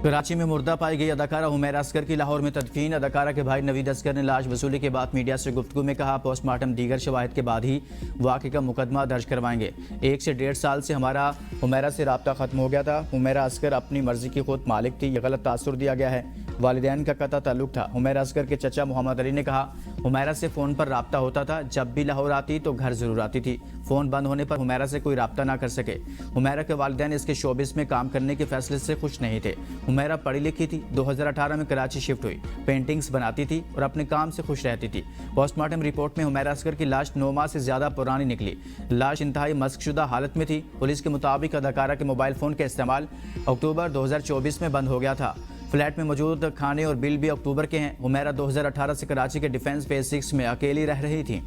कराची में मुर्दा पाई गई अदाकारा हुमैरा असगर की लाहौर में तदफीन। अदाकारा के भाई नवीद असगर ने लाश वसूली के बाद मीडिया से गुफ्तगू में कहा, पोस्टमार्टम दीगर शवाहिद के बाद ही वाक़े का मुकदमा दर्ज करवाएंगे। 1 से 1.5 साल से हमारा हुमैरा से रब्ता ख़त्म हो गया था। हुमैरा असगर अपनी मर्जी की खुद मालिक थी, यह गलत तासुर दिया गया है। वालिदैन का कता ताल्लुक था। हुमैरा असगर के चचा मोहम्मद अली ने कहा, हुमैरा से फ़ोन पर रब्ता होता था, जब भी लाहौर आती तो घर ज़रूर आती थी। फ़ोन बंद होने पर हुमैरा से कोई रब्ता ना कर सके। हुमैरा के वालिदैन इसके शोबिस में काम करने के फैसले से खुश नहीं थे। हुमैरा पढ़ी लिखी थी, 2018 में कराची शिफ्ट हुई, पेंटिंग्स बनाती थी और अपने काम से खुश रहती थी। पोस्टमार्टम रिपोर्ट में हुमैरा असगर की लाश 9 माह से ज़्यादा पुरानी निकली। लाश इंतहाई मस्कशुदा हालत में थी। पुलिस के मुताबिक अदाकारा के मोबाइल फ़ोन का इस्तेमाल अक्टूबर 2024 में बंद हो गया था। फ्लैट में मौजूद खाने और बिल भी अक्टूबर के हैं। हुमैरा 2018 से कराची के डिफेंस फेज 6 में अकेली रह रही थी।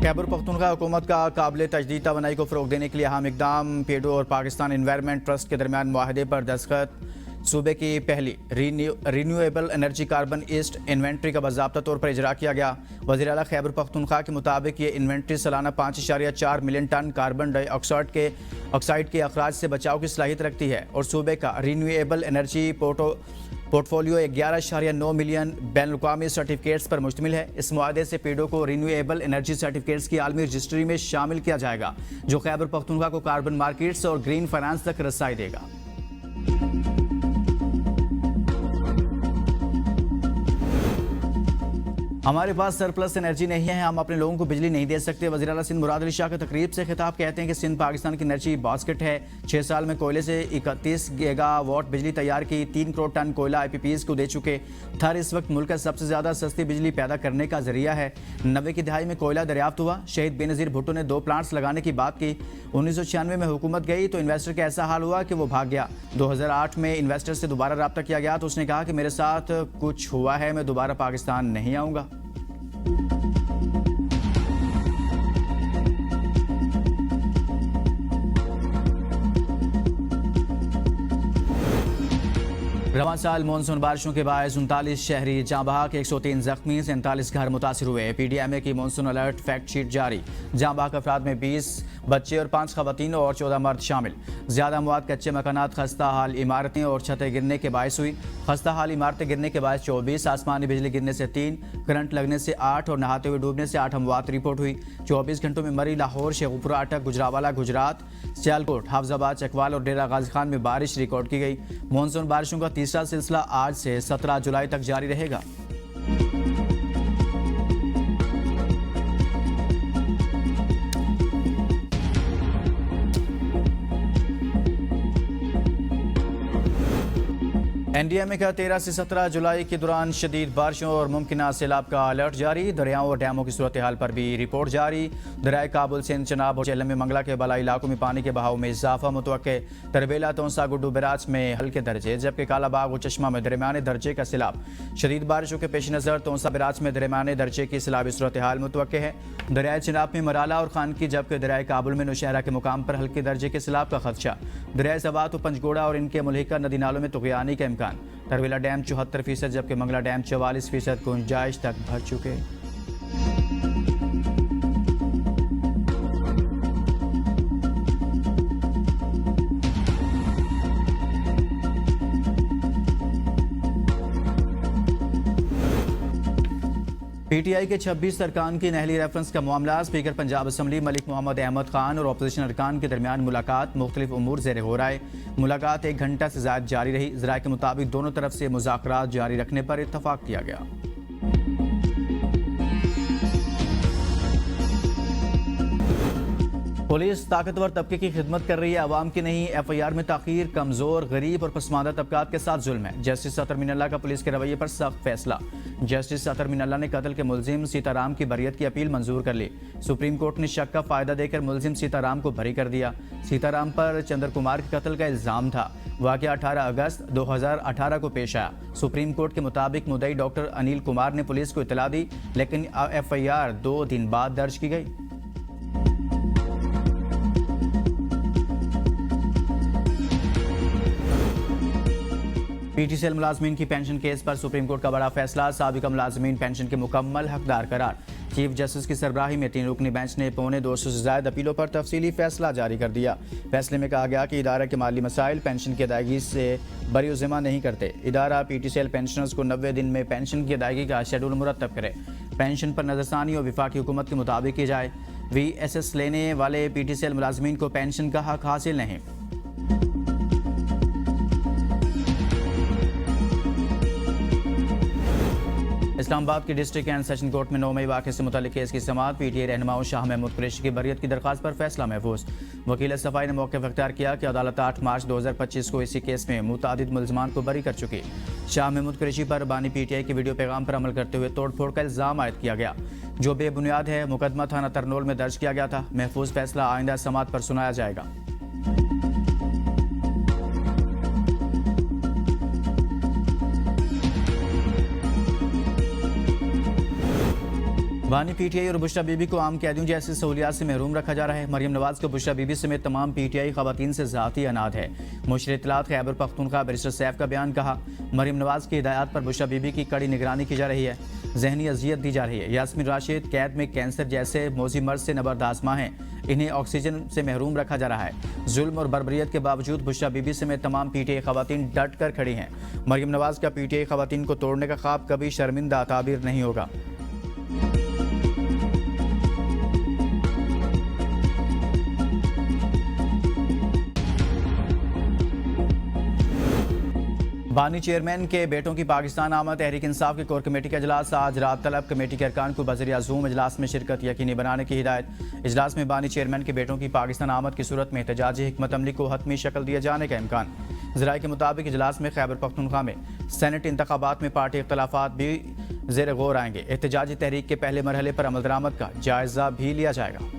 खैबर पख्तूनख्वा हुकूमत का काबिल तजदीद तवानाई को फ़रोग देने के लिए अहम इकदाम। पेडो और पाकिस्तान इन्वायरमेंट ट्रस्ट के दरमियान मुआहदे पर दस्तखत। सूबे की पहली renewable energy carbon east inventory का बाज़ाब्ता तौर पर इजरा किया गया। वज़ीर आला खैबर पख्तूनख्वा के मुताबिक ये इन्वेंट्री सालाना 5.4 मिलियन टन कार्बन डाइऑक्साइड के अखराज से बचाव की सलाहियत रखती है और सूबे का रीन्यूएबल एनर्जी पोर्टफोलियो 11.9 मिलियन बैनुल-अक़वामी सर्टिफिकेट्स पर मुश्तमिल है। इस मुआहदे से पेडो को रीन्यूएबल एनर्जी सर्टिफिकेट्स की आलमी रजिस्ट्री में शामिल किया जाएगा, जो खैबर पख्तूनख्वा को कार्बन मार्केट्स और ग्रीन फाइनेंस तक रसाई देगा। हमारे पास सरप्लस एनर्जी नहीं है, हम अपने लोगों को बिजली नहीं दे सकते। वज़ीर आला सिंध मुराद अली शाह के तकरीब से खिताब कहते हैं कि सिंध पाकिस्तान की एनर्जी बास्केट है। 6 साल में कोयले से 31 गीगावाट बिजली तैयार की, 3 करोड़ टन कोयला IPPs को दे चुके। थर इस वक्त मुल्क का सबसे ज़्यादा सस्ती बिजली पैदा करने का जरिया है। 90 की दहाई में कोयला दरियाफ्त हुआ। शहीद बेनज़ीर भुट्टो ने 2 प्लांट्स लगाने की बात की। 1996 में हुकूमत गई तो इन्वेस्टर का ऐसा हाल हुआ कि वो भाग गया। 2008 में इन्वेस्टर से दोबारा रब्ता किया गया तो उसने कहा कि मेरे साथ कुछ हुआ है, मैं दोबारा पाकिस्तान नहीं आऊँगा। रवां साल मानसून बारिशों के बायस 39 शहरी जाँ बहक, 103 जख्मी, 47 घर मुतासिर हुए। PDMA की मानसून अलर्ट फैक्ट शीट जारी। जाँ बहक अफराद में 20 बच्चे और 5 खवातीन और 14 मर्द शामिल। ज़्यादा मवाद, कच्चे मकानात, खस्ता हाल इमारतें और छतें गिरने के बायस हुई। खस्ता हाल इमारतें गिरने के बायस 24, आसमानी बिजली गिरने से 3, करंट लगने से 8 और नहाते हुए डूबने से 8 अमवात रिपोर्ट हुई। 24 घंटों में मरी, लाहौर, शेखुपुरा, अटक, गुजरावाला, गुजरात, सियालकोट, हाफजाबाद, चकवाल और डेरा गाजी खान में बारिश रिकॉर्ड की गई। मानसून बारिशों का तीसरा सिलसिला आज से 17 जुलाई तक जारी रहेगा। NDMA का 13 से 17 जुलाई के दौरान शदीद बारिशों और मुमकिना सैलाब का अलर्ट जारी। दरियाओं और डैमों की सूरत हाल पर भी रिपोर्ट जारी। दरियाए काबुल, सिंध, चनाब और चेलम में मंगला के बलाई इलाकों में पानी के बहाव में इजाफा मुतवक्के। तरबेला, तोंसा, गुड्डू, बराज में हल्के दर्जे, जबकि कालाबाग और चश्मा में दरमियाने दर्जे का सैलाब। शदीद बारिशों के पेश नज़र तोंसा, बराज में दरमियाने दर्जे की सैलाबी सूरत हाल मुतवक्के है। दरियाए चनाब में मराला और खानकी, जबकि दरियाए काबुल में नौशहरा के मुकाम पर हल्के दर्जे के सैलाब का खदशा। दरियाए सवात और पंचगोड़ा और इनके मुल्हिका नदी नालों में तुग़यानी का इम्कान। तरबेला डैम 74%, जबकि मंगला डैम 44% गुंजाइश तक भर चुके। PTI के 26 अरकान की नहली रेफरेंस का मामला। स्पीकर पंजाब असम्बली मलिक मोहम्मद अहमद खान और अपोजिशन अरकान के दरमियान मुलाकात। मुख्तलिफ उमूर ज़ेर हो रहा है। मुलाकात 1 घंटा से ज़्यादा जारी रही। ज़राए के मुताबिक दोनों तरफ से मुज़ाकरात जारी रखने पर इत्तफाक किया गया। पुलिस ताकतवर तबके की खिदमत कर रही है, अवाम की नहीं। FIR में ताखीर कमजोर, गरीब और पसमानदा तबकात के साथ जुल्म है। जस्टिस अतर मिनल्ला का पुलिस के रवैये पर सख्त फैसला। जस्टिस अतर मिनल्ला ने कत्ल के मुलजिम सीताराम की बरियत की अपील मंजूर कर ली। सुप्रीम कोर्ट ने शक का फायदा देकर मुलजिम सीताराम को बरी कर दिया। सीताराम पर चंद्र कुमार के कत्ल का इल्जाम था। वाक़या 18 अगस्त 2018 को पेश आया। सुप्रीम कोर्ट के मुताबिक मुद्दई डॉक्टर अनिल कुमार ने पुलिस को इतला दी, लेकिन FIR 2 दिन बाद दर्ज की गई। PTCL मुलाजमीन की पेंशन केस पर सुप्रीम कोर्ट का बड़ा फैसला, साबिका मुलाजमीन पेंशन के मुकम्मल हकदार करार। चीफ जस्टिस की सरबराही में 3 रुकनी बेंच ने 250 से ज्यादा अपीलों पर तफसीली फैसला जारी कर दिया। फैसले में कहा गया कि इदारा के माली मसाइल पेंशन की अदायगी से बरी-उज़िम्मा नहीं करते। इदारा PTCL पेंशनर्स को 90 दिन में पेंशन की अदायगी का शेड्यूल मुरतब करे। पेंशन पर नजरसानी और विफाकी हुकूमत के मुताबिक की जाए। VSS लेने वाले PTCL मुलाजमीन को पेंशन का हक हासिल नहीं। इस्लामाबाद की डिस्ट्रिक्ट एंड सेशन कोर्ट में 9 मई वाक़े से मुताल्लिक़ केस की समाअत। PTI रहनुमाओं शाह महमूद कुरैशी की बरियत की दरख्वास्त पर फैसला महफूज। वकील सफाई ने मौक़िफ़ इख्तियार किया कि अदालत 8 मार्च 2025 को इसी केस में मुतादिद मुल्ज़मान को बरी कर चुकी। शाह महमूद कुरैशी पर बानी PTI के वीडियो पैगाम पर अमल करते हुए तोड़ फोड़ का इल्ज़ाम आयद किया गया, जो बेबुनियाद है। मुकदमा थाना तरनोल में दर्ज किया गया था। महफूज फैसला आइंदा समाअत पर सुनाया जाएगा। बानी PTI और बुशरा बीबी को आम कैदियों जैसी सहूलियात से महरूम रखा जा रहा है। मरियम नवाज को बुशरा बीबी समेत तमाम PTI खवातीन से ज़ाती अनाद है। मुशीर इत्तलात खैबर पख्तूनख्वा बैरिस्टर सैफ का बयान। कहा, मरियम नवाज की हिदायत पर बुशरा बीबी की कड़ी निगरानी की जा रही है, जहनी अजियत दी जा रही है। यास्मीन राशिद कैद में कैंसर जैसे मौजी मर्ज से नबरदास्मा हैं, इन्हें ऑक्सीजन से महरूम रखा जा रहा है। जुल्म और बर्बरियत के बावजूद बुशरा बीबी समेत तमाम PTI खवातीन डट कर खड़ी हैं। मरियम नवाज का PTI खवातीन को तोड़ने का ख्वाब कभी शर्मिंदा ताबीर नहीं होगा। बानी चेयरमैन के बेटों की पाकिस्तान आमद। तहरीक इंसाफ की कोर कमेटी का इजलास आज रात तलब। कमेटी के अरकान को बज़रिया ज़ूम इजलास में शिरकत यकीनी बनाने की हिदायत। इजलास में बानी चेयरमैन के बेटों की पाकिस्तान आमद की सूरत में एहतजाजी हिकमत अमली को हतमी शक्ल दिए जाने का इम्कान। ज़राए के मुताबिक इजलास में खैबर पख्तूनख्वा में सेनेट इंतखाबात में पार्टी इख्तलाफात भी ज़ेर गौर आएंगे। एहतजाजी तहरीक के पहले मरहले पर अमल दरामद का जायजा भी लिया जाएगा।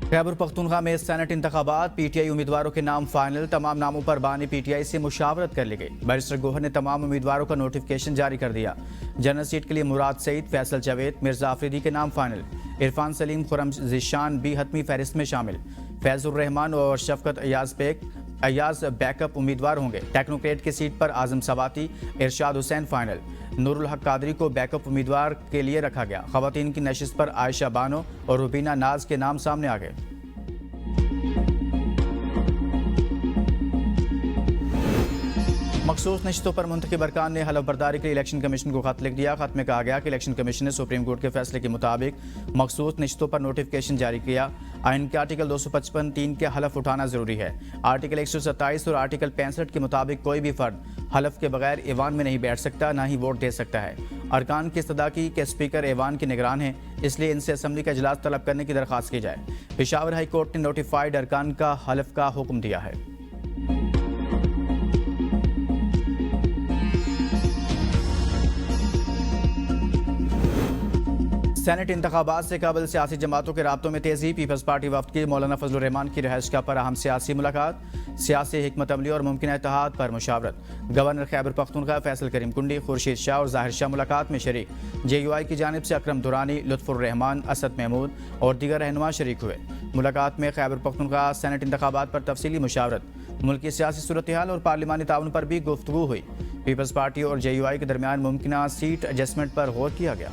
खैबर पख्तूनख्वा में सेनेट इंतखाबात। PTI उम्मीदवारों के नाम फाइनल। तमाम नामों पर बानी PTI से मुशावरत कर ली गई। बैरिस्टर गोहर ने तमाम उम्मीदवारों का नोटिफिकेशन जारी कर दिया। जनरल सीट के लिए मुराद सईद, फैसल जावेद, मिर्जा आफरीदी के नाम फाइनल। इरफान सलीम, खुरम जिशान भी हतमी फहरिस्त में शामिल। फैजुर रहमान और शफकत अयाज बैकअप उम्मीदवार होंगे। टेक्नोक्रेट की सीट पर आजम सवाती, इरशाद हुसैन फाइनल। नूरुल हक कादरी को बैकअप उम्मीदवार के लिए रखा गया। खवातीन की नशिस्त पर आयशा बानो और रुबीना नाज के नाम सामने आ गए। मखसूस नशिस्तों पर मुंतखब अरकान ने हलफ बर्दारी के लिए इलेक्शन कमीशन को खत लिख दिया। खत में कहा गया कि इलेक्शन कमीशन ने सुप्रीम कोर्ट के फैसले के मुताबिक मखसूस नशिस्तों पर नोटिफिकेशन जारी किया। आइन के आर्टिकल 255(3) के हलफ उठाना जरूरी है। आर्टिकल 127 और आर्टिकल 65 के मुताबिक कोई भी फर्द हलफ के बगैर ऐवान में नहीं बैठ सकता, ना ही वोट दे सकता है। अरकान की इस्तदाकी के स्पीकर ऐवान के निगरान हैं, इसलिए इनसे असम्बली का इजलास तलब करने की दरख्वास्त की जाए। पेशावर हाई कोर्ट ने नोटिफाइड अरकान का हलफ का हुक्म दिया है। सेनेट इंतखाबात से कबल सियासी जमातों के राब्तों में तेजी। पीपल्स पार्टी वफ्द की मौलाना फजलुर रहमान की रिहाइशगाह पर अहम सियासी मुलाकात। सियासी हिकमत अमली और मुमकिन इत्तेहाद पर मुशावरत। गवर्नर खैबर पख्तूनख्वा फैसल करीम कुंडी, खुर्शीद शाह और जाहिर शाह मुलाकात में शरीक। JUI की जानिब से अकरम दुरानी, लुत्फुर रहमान, असद महमूद और दीगर रहनुमा शरीक हुए। मुलाकात में खैबर पख्तूनख्वा सेनेट इंतखाबात पर तफसीली मुशावरत। मुल्क की सियासी सूरत हाल और पार्लिमानी ताउन पर भी गुफ्तगू हुई। पीपल्स पार्टी और JUI के दरमियान मुमकिन सीट एडजस्टमेंट पर गौर किया गया।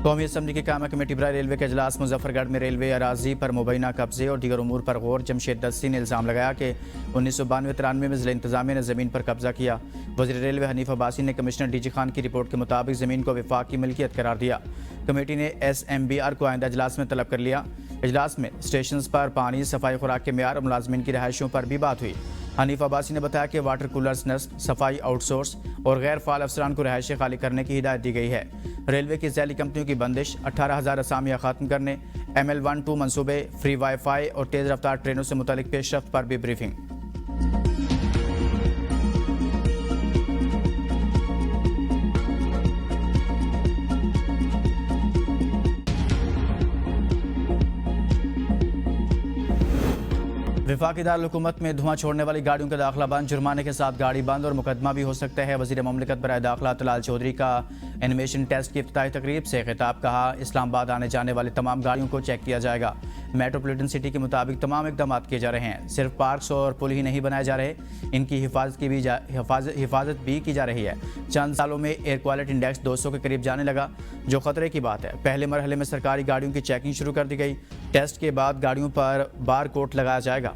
कौमी असम्बली की कायमा कमेटी बराए रेलवे के इजलास। मुजफ्फरगढ़ में रेलवे अराजी पर मुबैना कब्जे और दीगर उमूर पर गौर। जमशेद दस्ती ने इल्ज़ाम लगाया कि 1992-93 में ज़िला इंतजामिया ने ज़मीन पर कब्जा किया। वज़ीर रेलवे हनीफ अब्बासी ने कमिश्नर DG खान की रिपोर्ट के मुताबिक ज़मीन को विफाक की मिल्कियत करार दिया। कमेटी ने SMBR को आइंदा इजलास में तलब कर लिया। इजलास में स्टेशन पर पानी, सफाई, खुराक के मेयार और मुलाजमीन की रिहाइशों पर भी बात हुई। हनीफ अब्बासी ने बताया कि वाटर कूलर्स नस्ब, सफाई आउटसोर्स और गैर फाल अफसरान को रिहाइशें खाली करने की हिदायत दी गई है। रेलवे की ज़ैली कंपनियों की बंदिश, 18,000 असामियाँ ख़त्म करने, ML12 मनसूबे, फ्री वाईफाई और तेज़ रफ्तार ट्रेनों से मुतालिक पेशरफ्त पर भी ब्रीफिंग। वफाकी दारुल हुकूमत में धुआं छोड़ने वाली गाड़ियों का दाखिला बंद, जुर्माने के साथ गाड़ी बंद और मुकदमा भी हो सकता है। वज़ीर ममलिकत बराए दाखिला तलाल चौधरी का एनिमेशन टेस्ट की इफ्तिताही तकरीब से खिताब। कहा, इस्लामाबाद आने जाने वाली तमाम गाड़ियों को चेक किया जाएगा। मेट्रोपॉलिटन सिटी के मुताबिक तमाम इकदाम किए जा रहे हैं। सिर्फ पार्क्स और पुल ही नहीं बनाए जा रहे, इनकी हिफाजत भी की जा रही है। चंद सालों में एयर क्वालिटी इंडेक्स 200 के करीब जाने लगा, जो खतरे की बात है। पहले मरहले में सरकारी गाड़ियों की चेकिंग शुरू कर दी गई। टेस्ट के बाद गाड़ियों पर बार कोड लगाया जाएगा।